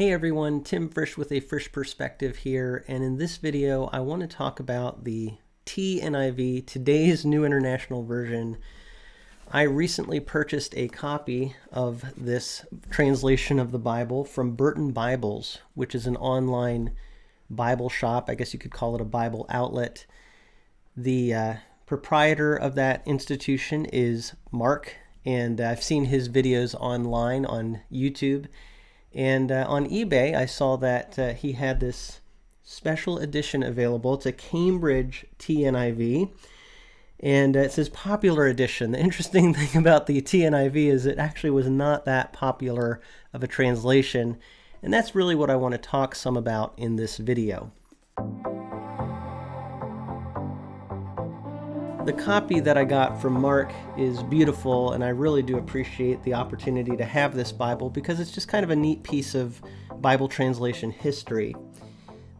Hey everyone, Tim Frisch with a Frisch Perspective here, and in this video I want to talk about the TNIV, today's New International Version. I recently purchased a copy of this translation of the Bible from Burton Bibles, which is an online Bible shop. I guess you could call it a Bible outlet. The proprietor of that institution is Mark, and I've seen his videos online on YouTube. And on eBay, I saw that he had this special edition available. It's a Cambridge TNIV, and it says popular edition. The interesting thing about the TNIV is it actually was not that popular of a translation, and that's really what I want to talk some about in this video. The copy that I got from Mark is beautiful, and I really do appreciate the opportunity to have this Bible because it's just kind of a neat piece of Bible translation history.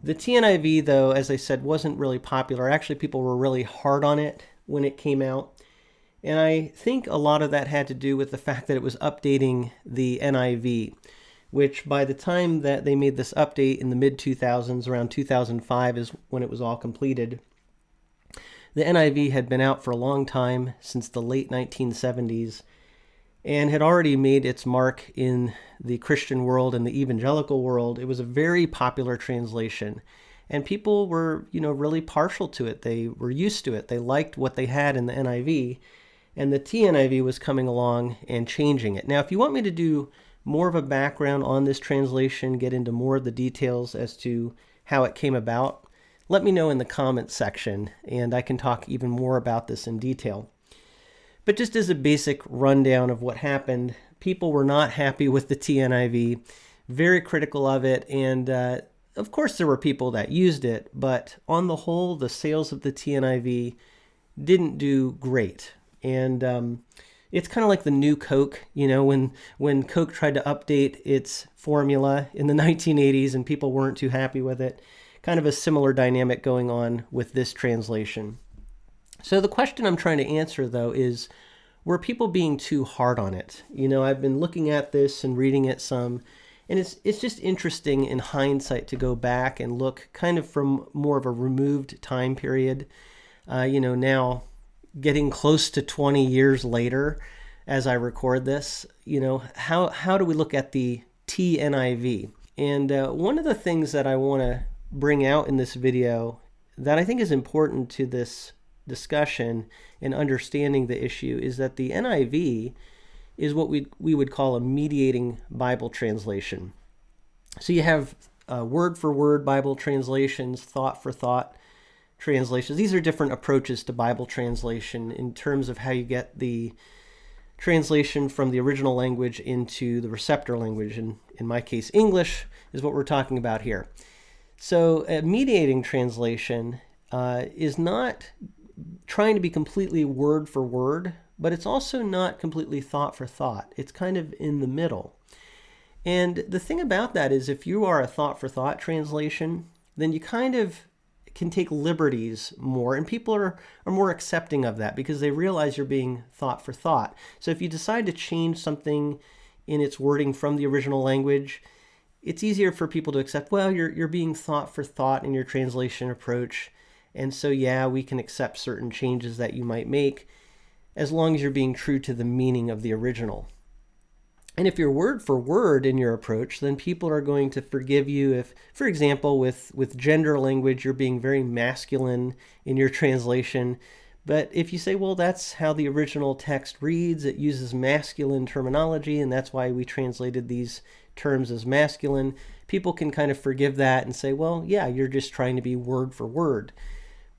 The TNIV, though, as I said, wasn't really popular. Actually, people were really hard on it when it came out, and I think a lot of that had to do with the fact that it was updating the NIV, which by the time that they made this update in the mid-2000s, around 2005 is when it was all completed. The NIV had been out for a long time, since the late 1970s, and had already made its mark in the Christian world and the evangelical world. It was a very popular translation, and people were, really partial to it. They were used to it. They liked what they had in the NIV, and the TNIV was coming along and changing it. Now, if you want me to do more of a background on this translation, get into more of the details as to how it came about, let me know in the comments section, and I can talk even more about this in detail. But just as a basic rundown of what happened, people were not happy with the TNIV, very critical of it, and of course there were people that used it, but on the whole, the sales of the TNIV didn't do great. And it's kind of like the new Coke, when Coke tried to update its formula in the 1980s and people weren't too happy with it. Kind of a similar dynamic going on with this translation. So the question I'm trying to answer, though, is, were people being too hard on it? I've been looking at this and reading it some, and it's just interesting in hindsight to go back and look kind of from more of a removed time period. Now getting close to 20 years later as I record this, how do we look at the TNIV? And one of the things that I want to bring out in this video that I think is important to this discussion and understanding the issue is that the NIV is what we would call a mediating Bible translation. So you have word for word Bible translations, thought for thought translations. These are different approaches to Bible translation in terms of how you get the translation from the original language into the receptor language. And in my case, English is what we're talking about here. So a mediating translation is not trying to be completely word for word, but it's also not completely thought for thought. It's kind of in the middle. And the thing about that is if you are a thought for thought translation, then you kind of can take liberties more, and people are more accepting of that because they realize you're being thought for thought. So if you decide to change something in its wording from the original language, it's easier for people to accept, well, you're being thought for thought in your translation approach. And so, yeah, we can accept certain changes that you might make as long as you're being true to the meaning of the original. And if you're word for word in your approach, then people are going to forgive you if, for example, with gender language, you're being very masculine in your translation. But if you say, well, that's how the original text reads, it uses masculine terminology, and that's why we translated these terms as masculine, people can kind of forgive that and say, well, yeah, you're just trying to be word for word.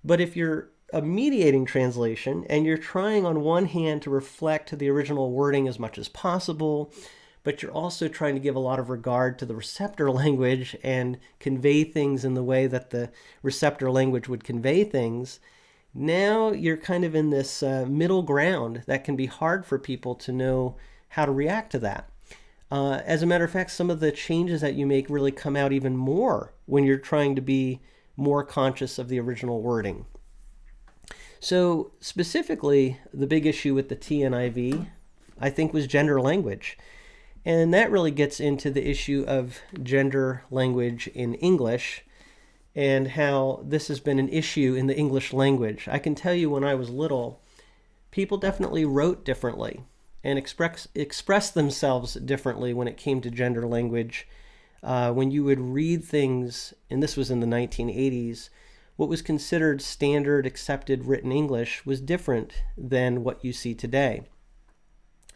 But if you're a mediating translation and you're trying on one hand to reflect the original wording as much as possible, but you're also trying to give a lot of regard to the receptor language and convey things in the way that the receptor language would convey things, now you're kind of in this middle ground that can be hard for people to know how to react to that. As a matter of fact, some of the changes that you make really come out even more when you're trying to be more conscious of the original wording. So specifically, the big issue with the TNIV, I think, was gender language. And that really gets into the issue of gender language in English and how this has been an issue in the English language. I can tell you when I was little, people definitely wrote differently and expressed themselves differently when it came to gender language. When you would read things, and this was in the 1980s, what was considered standard accepted written English was different than what you see today.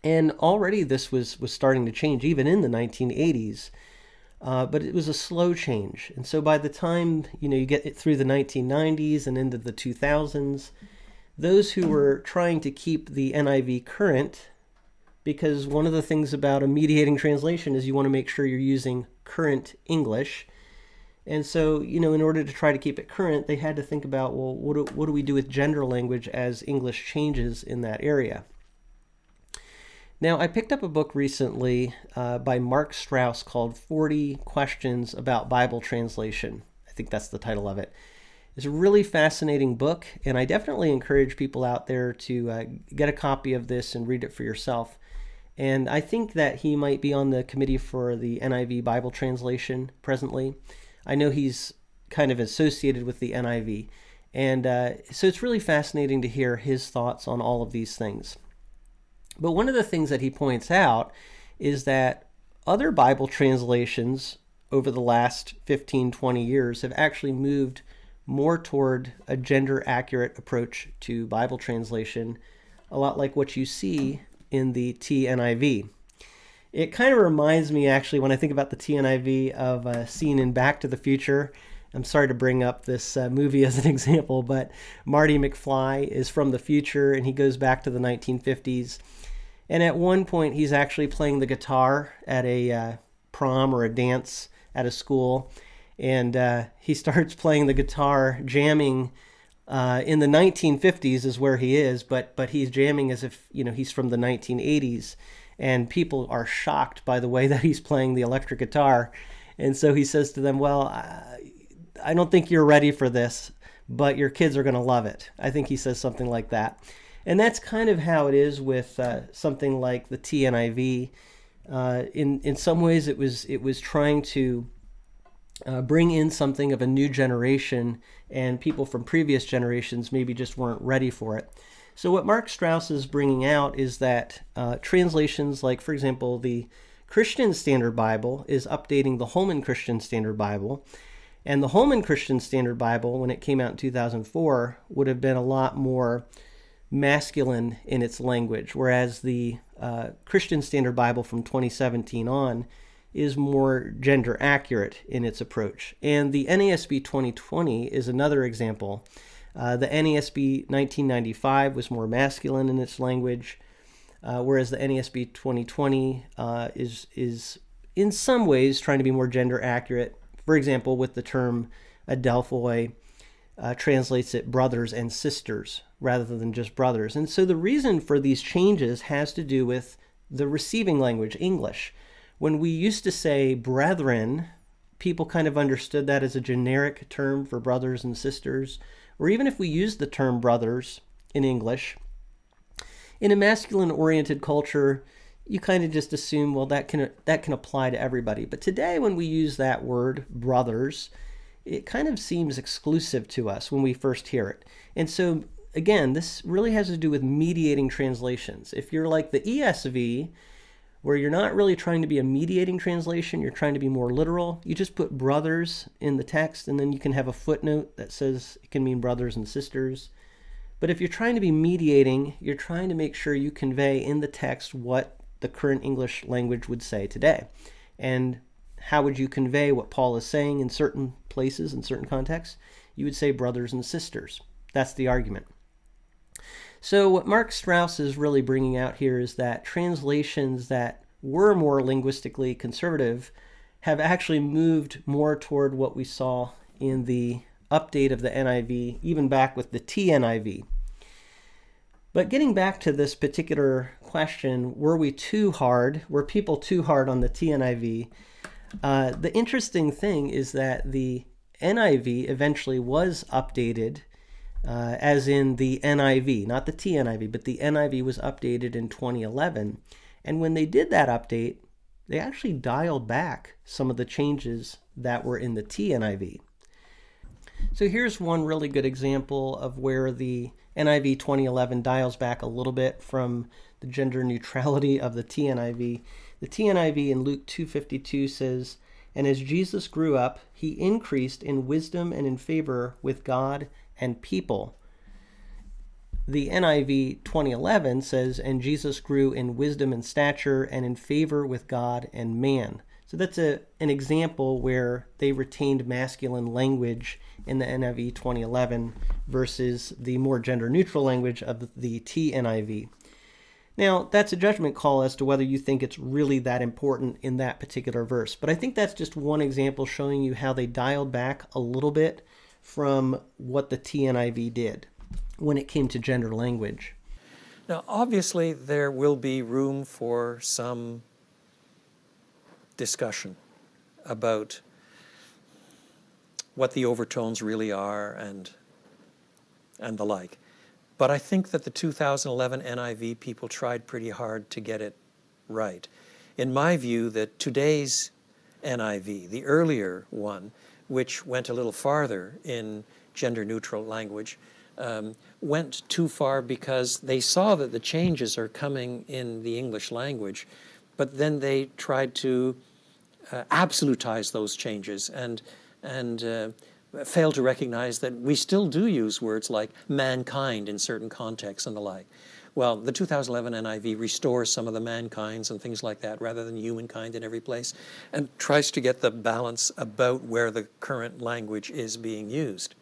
And already this was starting to change even in the 1980s, but it was a slow change. And so by the time you get it through the 1990s and into the 2000s, those who were trying to keep the NIV current, because one of the things about a mediating translation is you want to make sure you're using current English. And so, in order to try to keep it current, they had to think about, well, what do we do with gender language as English changes in that area? Now, I picked up a book recently by Mark Strauss called 40 Questions About Bible Translation. I think that's the title of it. It's a really fascinating book, and I definitely encourage people out there to get a copy of this and read it for yourself. And I think that he might be on the committee for the NIV Bible translation presently. I know he's kind of associated with the NIV. And so it's really fascinating to hear his thoughts on all of these things. But one of the things that he points out is that other Bible translations over the last 15, 20 years have actually moved more toward a gender-accurate approach to Bible translation, a lot like what you see in the TNIV. It kind of reminds me, actually, when I think about the TNIV, of a scene in Back to the Future. I'm sorry to bring up this movie as an example, but Marty McFly is from the future, and he goes back to the 1950s. And at one point, he's actually playing the guitar at a prom or a dance at a school. And he starts playing the guitar, jamming. In the 1950s is where he is, but he's jamming as if he's from the 1980s. And people are shocked by the way that he's playing the electric guitar. And so he says to them, well, I don't think you're ready for this, but your kids are going to love it. I think he says something like that. And that's kind of how it is with something like the TNIV. In some ways, it was trying to bring in something of a new generation, and people from previous generations maybe just weren't ready for it. So what Mark Strauss is bringing out is that translations like, for example, the Christian Standard Bible is updating the Holman Christian Standard Bible. And the Holman Christian Standard Bible, when it came out in 2004, would have been a lot more masculine in its language, whereas the Christian Standard Bible from 2017 on is more gender accurate in its approach. And the NASB 2020 is another example. The NASB 1995 was more masculine in its language, whereas the NASB 2020 is in some ways trying to be more gender accurate. For example, with the term adelphoi, translates it brothers and sisters rather than just brothers. And so the reason for these changes has to do with the receiving language, English. When we used to say brethren, people kind of understood that as a generic term for brothers and sisters. Or even if we used the term brothers in English, in a masculine-oriented culture, you kind of just assume, well, that can apply to everybody. But today, when we use that word, brothers, it kind of seems exclusive to us when we first hear it. And so, again, this really has to do with mediating translations. If you're like the ESV, where you're not really trying to be a mediating translation, you're trying to be more literal, you just put brothers in the text, and then you can have a footnote that says it can mean brothers and sisters. But if you're trying to be mediating, you're trying to make sure you convey in the text what the current English language would say today. And how would you convey what Paul is saying in certain places, in certain contexts? You would say brothers and sisters. That's the argument. So what Mark Strauss is really bringing out here is that translations that were more linguistically conservative have actually moved more toward what we saw in the update of the NIV, even back with the TNIV. But getting back to this particular question, were we too hard? Were people too hard on the TNIV? The interesting thing is that the NIV eventually was updated, as in the NIV, not the TNIV, but the NIV was updated in 2011. And when they did that update, they actually dialed back some of the changes that were in the TNIV. So here's one really good example of where the NIV 2011 dials back a little bit from the gender neutrality of the TNIV. The TNIV in Luke 2:52 says, "And as Jesus grew up, he increased in wisdom and in favor with God and people." The NIV 2011 says, "And Jesus grew in wisdom and stature and in favor with God and man." So that's an example where they retained masculine language in the NIV 2011 versus the more gender-neutral language of the TNIV. Now, that's a judgment call as to whether you think it's really that important in that particular verse. But I think that's just one example showing you how they dialed back a little bit from what the TNIV did when it came to gender language. Now, obviously, there will be room for some discussion about what the overtones really are and the like. But I think that the 2011 NIV people tried pretty hard to get it right. In my view, that today's NIV, the earlier one, which went a little farther in gender-neutral language, went too far because they saw that the changes are coming in the English language, but then they tried to absolutize those changes and fail to recognize that we still do use words like mankind in certain contexts and the like. Well, the 2011 NIV restores some of the mankinds and things like that rather than humankind in every place, and tries to get the balance about where the current language is being used.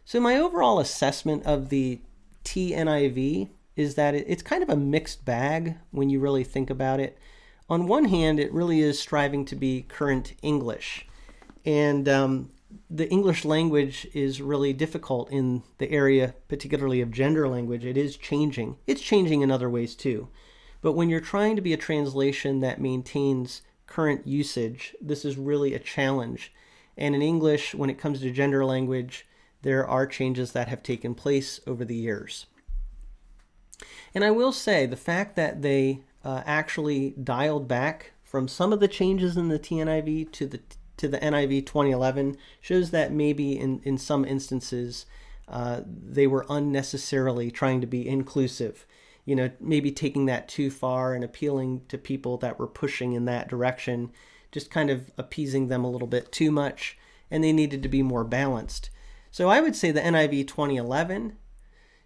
So my overall assessment of the TNIV is that it's kind of a mixed bag when you really think about it. On one hand, it really is striving to be current English. And the English language is really difficult in the area, particularly of gender language. It is changing. It's changing in other ways too. But when you're trying to be a translation that maintains current usage, this is really a challenge. And in English, when it comes to gender language, there are changes that have taken place over the years. And I will say, the fact that they actually dialed back from some of the changes in the TNIV to the NIV 2011 shows that maybe in some instances they were unnecessarily trying to be inclusive. You know, maybe taking that too far and appealing to people that were pushing in that direction, just kind of appeasing them a little bit too much, and they needed to be more balanced. So I would say the NIV 2011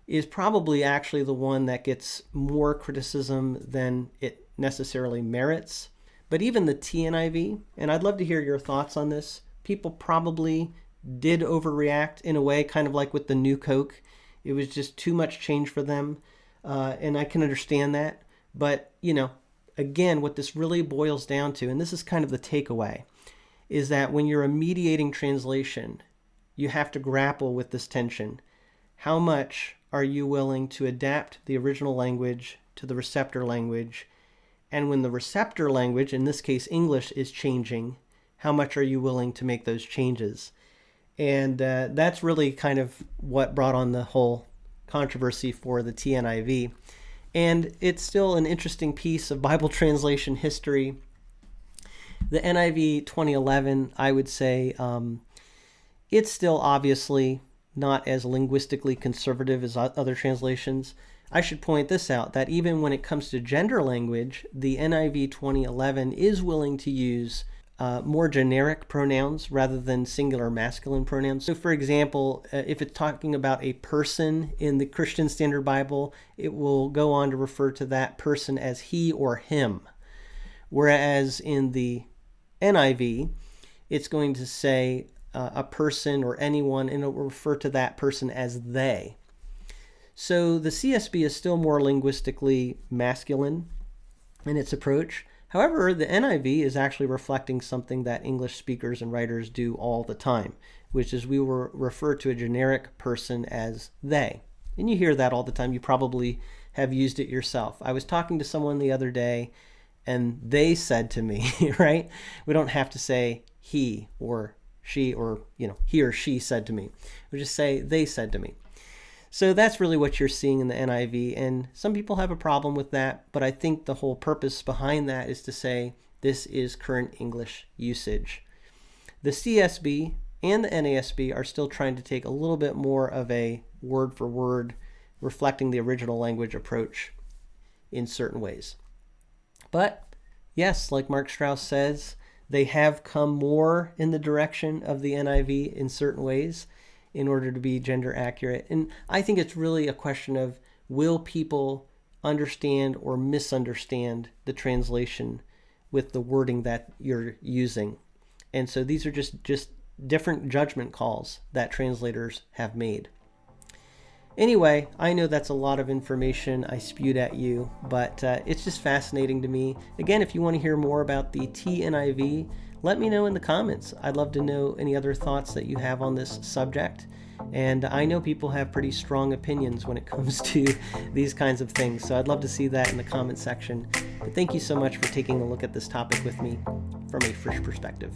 is probably actually the one that gets more criticism than it necessarily merits. But even the TNIV, and I'd love to hear your thoughts on this, people probably did overreact in a way, kind of like with the New Coke. It was just too much change for them, and I can understand that. But, you know, again, what this really boils down to, and this is kind of the takeaway, is that when you're a mediating translation, you have to grapple with this tension. How much are you willing to adapt the original language to the receptor language? And when the receptor language, in this case English, is changing, how much are you willing to make those changes? And that's really kind of what brought on the whole controversy for the TNIV. And it's still an interesting piece of Bible translation history. The NIV 2011, I would say, it's still obviously not as linguistically conservative as other translations. I should point this out, that even when it comes to gender language, the NIV 2011 is willing to use more generic pronouns rather than singular masculine pronouns. So for example, if it's talking about a person in the Christian Standard Bible, it will go on to refer to that person as he or him. Whereas in the NIV, it's going to say a person or anyone, and it will refer to that person as they. So the CSB is still more linguistically masculine in its approach. However, the NIV is actually reflecting something that English speakers and writers do all the time, which is we will refer to a generic person as they. And you hear that all the time. You probably have used it yourself. I was talking to someone the other day, and they said to me, right? We don't have to say he or she or, he or she said to me. We just say they said to me. So that's really what you're seeing in the NIV, and some people have a problem with that, but I think the whole purpose behind that is to say This is current English usage. The CSB and the NASB are still trying to take a little bit more of a word for word, reflecting the original language approach in certain ways. But yes, like Mark Strauss says, they have come more in the direction of the NIV in certain ways in order to be gender accurate. And I think it's really a question of, will people understand or misunderstand the translation with the wording that you're using? And so these are just different judgment calls that translators have made. Anyway, I know that's a lot of information I spewed at you, but it's just fascinating to me. Again, if you want to hear more about the TNIV, let me know in the comments. I'd love to know any other thoughts that you have on this subject. And I know people have pretty strong opinions when it comes to these kinds of things, so I'd love to see that in the comment section. But thank you so much for taking a look at this topic with me from a fresh perspective.